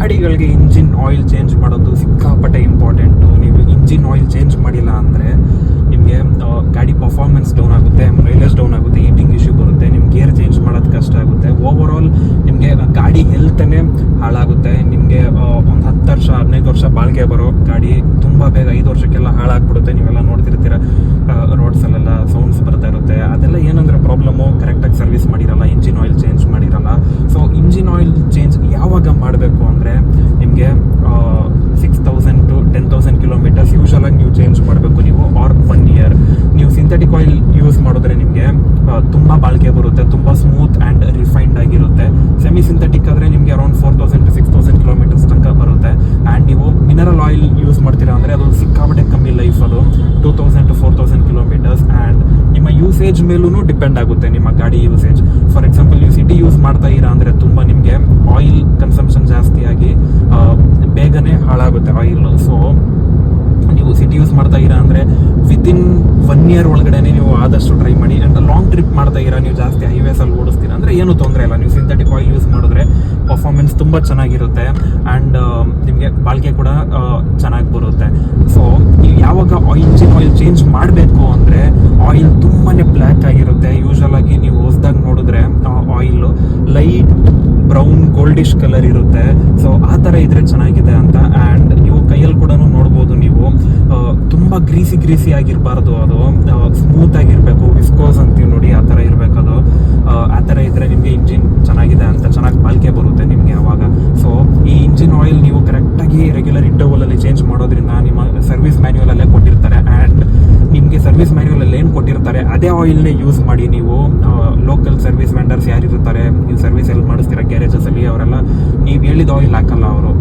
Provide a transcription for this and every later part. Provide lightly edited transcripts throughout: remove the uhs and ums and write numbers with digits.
ಗಾಡಿಗಳಿಗೆ engine oil change ಮಾಡೋದು ಸಿಕ್ಕಾಪಟ್ಟೆ important. ನೀವು ಇಂಜಿನ್ ಆಯಿಲ್ ಚೇಂಜ್ ಮಾಡಿಲ್ಲ ಅಂದರೆ ನಿಮಗೆ ಗಾಡಿ ಪರ್ಫಾರ್ಮೆನ್ಸ್ ಡೌನ್ ಆಗುತ್ತೆ, ಮೈಲೇಜ್ ಡೌನ್ ಆಗುತ್ತೆ, ಹೀಟಿಂಗ್ ಇಶ್ಯೂ ಬರುತ್ತೆ, ನಿಮ್ಗೆ ಗೇರ್ ಚೇಂಜ್ ಮಾಡೋದು ಕಷ್ಟ ಆಗುತ್ತೆ. ಓವರ್ ಆಲ್ ನಿಮಗೆ ಗಾಡಿ ಹೆಲ್ತನೇ ಹಾಳಾಗುತ್ತೆ. ನಿಮಗೆ ಒಂದು 10 ವರ್ಷ 15 ವರ್ಷ ಬಾಳಿಕೆ ಬರೋ ಗಾಡಿ ತುಂಬ ಬೇಗ 5 ವರ್ಷಕ್ಕೆಲ್ಲ ಹಾಳಾಗ್ಬಿಡುತ್ತೆ. ನೀವೆಲ್ಲ ನೋಡ್ತಿರ್ತೀರ ರೋಡ್ಸಲ್ಲೆಲ್ಲ ಸೌಂಡ್ಸ್ ಬರ್ತಾ ಇರುತ್ತೆ. ಅದೆಲ್ಲ ಏನಂದರೆ ಪ್ರಾಬ್ಲಮ್ಮು, ಕರೆಕ್ಟಾಗಿ ಸರ್ವಿಸ್ ಮಾಡಿರಲ್ಲ, ಇಂಜಿನ್ ಆಯಿಲ್ ಚೇಂಜ್ ಮಾಡಿರಲ್ಲ. ಸೊ ಇಂಜಿನ್ ಆಯಿಲ್ ಚೇಂಜ್ ಯಾವಾಗ ಮಾಡಬೇಕು ಅಂದರೆ ನಿಮಗೆ 6,000 to 10,000 ಕಿಲೋಮೀಟರ್ಸ್ ಯೂಶಲಾಗಿ ನೀವು ಚೇಂಜ್ ಮಾಡಬೇಕು ನೀವು, ಆರ್ 1 ಇಯರ್. ನೀವು ಸಿಂಥೆಟಿಕ್ ಆಯಿಲ್ ಯೂಸ್ ಮಾಡಿದ್ರೆ ನಿಮಗೆ ತುಂಬ ಬಾಳಿಕೆ ಬರುತ್ತೆ, ತುಂಬ ಸ್ಮೂತ್ ಆ್ಯಂಡ್ ರಿಫೈನ್ಡ್ ಆಗಿರುತ್ತೆ. ಸೆಮಿ ಸಿಂಥೆಟಿಕ್ ಆದರೆ ನಿಮಗೆ ಅರೌಂಡ್ 4,000 to 6,000 ಕಿಲೋಮೀಟರ್ಸ್ ತನಕ ಬರುತ್ತೆ. ಆ್ಯಂಡ್ ನೀವು ಮಿನರಲ್ ಆಯಿಲ್ ಯೂಸ್ ಮಾಡ್ತೀರಾ ಅಂದರೆ ಅದು ಸಿಕ್ಕಾಪಟ್ಟೆ ಕಮ್ಮಿ ಲೈಫ್, ಅದು 2,000 to 4,000 ಕಿಲೋಮೀಟರ್ಸ್. ಆ್ಯಂಡ್ ನಿಮ್ಮ ಯೂಸೇಜ್ ಮೇಲೂ ಡಿಪೆಂಡ್ ಆಗುತ್ತೆ, ನಿಮ್ಮ ಗಾಡಿ ಯೂಸೇಜ್. ಫಾರ್ ಎಕ್ಸಾಂಪಲ್ ನೀವು ಸಿಟಿ ಯೂಸ್ ಮಾಡ್ತಾ ಇರಾ ಅಂದರೆ ತುಂಬ ನಿಮಗೆ ಆಯಿಲ್ ಕನ್ಸಂಪ್ಷನ್ ಜಾಸ್ತಿಯಾಗಿ ಬೇಗನೆ ಹಾಳಾಗುತ್ತೆ ಆಯಿಲ್. ಸೊ ನೀವು ಸಿಟಿ ಯೂಸ್ ಮಾಡ್ತಾ ಇರಾ ಅಂದರೆ ವಿತಿನ್ 1 ಇಯರ್ ಒಳಗಡೆ ನೀವು ಆದಷ್ಟು ಟ್ರೈ ಮಾಡಿ. ಆ್ಯಂಡ್ ಲಾಂಗ್ ಟ್ರಿಪ್ ಮಾಡ್ತಾ ಇರಾ, ನೀವು ಜಾಸ್ತಿ ಹೈವೇಸಲ್ಲಿ ಓಡಿಸ್ತೀರಾ ಅಂದರೆ ಏನೂ ತೊಂದರೆ ಇಲ್ಲ. ನೀವು ಸಿಂಥೆಟಿಕ್ ಆಯಿಲ್ ಯೂಸ್ ಮಾಡಿದ್ರೆ ಪರ್ಫಾರ್ಮೆನ್ಸ್ ತುಂಬ ಚೆನ್ನಾಗಿರುತ್ತೆ ಆ್ಯಂಡ್ ನಿಮಗೆ ಬಾಳಿಕೆ ಕೂಡ ಚೆನ್ನಾಗಿ ಬರುತ್ತೆ. ಸೊ ನೀವು ಯಾವಾಗ ಇಂಜಿನ್ ಆಯಿಲ್ ಚೇಂಜ್ ಮಾಡಬೇಕು ಅಂದರೆ ಆಯಿಲ್ ತುಂಬಾ ಬ್ಲ್ಯಾಕ್ ಆಗಿರುತ್ತೆ. ಯೂಶಲಾಗಿ ನೀವು ಹೊಸದಾಗಿ ನೋಡಿದ್ರೆ oil light brown goldish colour ಇರುತ್ತೆ. ಸೊ ಆ ಥರ ಇದ್ರೆ ಚೆನ್ನಾಗಿದೆ ಅಂತ. ಆ್ಯಂಡ್ ನೀವು ಕೈಯಲ್ಲಿ ಕೂಡ ನೋಡ್ಬೋದು, ನೀವು ತುಂಬ ಗ್ರೀಸಿ ಆಗಿರಬಾರ್ದು, ಅದು ಸ್ಮೂತ್ ಆಗಿರಬೇಕು, ವಿಸ್ಕೋಸ್ ಅಂತೀವಿ ನೋಡಿ, ಆ ಥರ ಇರಬೇಕು ಅದು. ಆ ಥರ ಇದ್ದರೆ ನಿಮಗೆ ಇಂಜಿನ್ ಚೆನ್ನಾಗಿದೆ ಅಂತ, ಚೆನ್ನಾಗಿ ಬಾಳಿಕೆ ಬರುತ್ತೆ ನಿಮಗೆ ಅವಾಗ. ಸೊ ಈ ಇಂಜಿನ್ ಆಯಿಲ್ ನೀವು ಕರೆಕ್ಟಾಗಿ ರೆಗ್ಯುಲರ್ ಇಂಟರ್ವಲಲ್ಲಿ ಚೇಂಜ್ ಮಾಡೋದ್ರಿಂದ ನಿಮ್ಮ ಸರ್ವಿಸ್ ಮ್ಯಾನ್ಯುವಲಲ್ಲೇ ಕೊಟ್ಟಿರ್ತಾರೆ. ಆ್ಯಂಡ್ ನಿಮಗೆ ಸರ್ವಿಸ್ ಮ್ಯಾನ್ಯುವಲಲ್ಲಿ ಏನು ಕೊಟ್ಟಿರ್ತಾರೆ ಅದೇ ಆಯಿಲ್ನೇ ಯೂಸ್ ಮಾಡಿ. ನೀವು ಲೋಕಲ್ ಸರ್ವಿಸ್ ವೆಂಡರ್ಸ್ ಯಾರಿರ್ತಾರೆ, ನೀವು ಸರ್ವಿಸ್ ಎಲ್ಲಿ ಮಾಡಿಸ್ತೀರ ಗ್ಯಾರೇಜಸಲ್ಲಿ, ಅವರೆಲ್ಲ ನೀವು ಹೇಳಿದ ಆಯಿಲ್ ಹಾಕಲ್ಲ ಅವರು.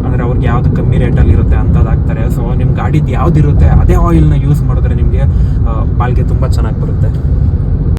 ಅಂದರೆ ಅವ್ರಿಗೆ ಯಾವುದು ಕಮ್ಮಿ ರೇಟಲ್ಲಿ ಇರುತ್ತೆ ಅಂಥದ್ದು ಹಾಕ್ತಾರೆ. ಸೊ ನಿಮ್ಮ ಗಾಡಿದು ಯಾವ್ದು ಇರುತ್ತೆ ಅದೇ ಆಯಿಲ್ನ ಯೂಸ್ ಮಾಡಿದ್ರೆ ನಿಮಗೆ ಬಾಳಿಕೆ ತುಂಬ ಚೆನ್ನಾಗಿ ಬರುತ್ತೆ.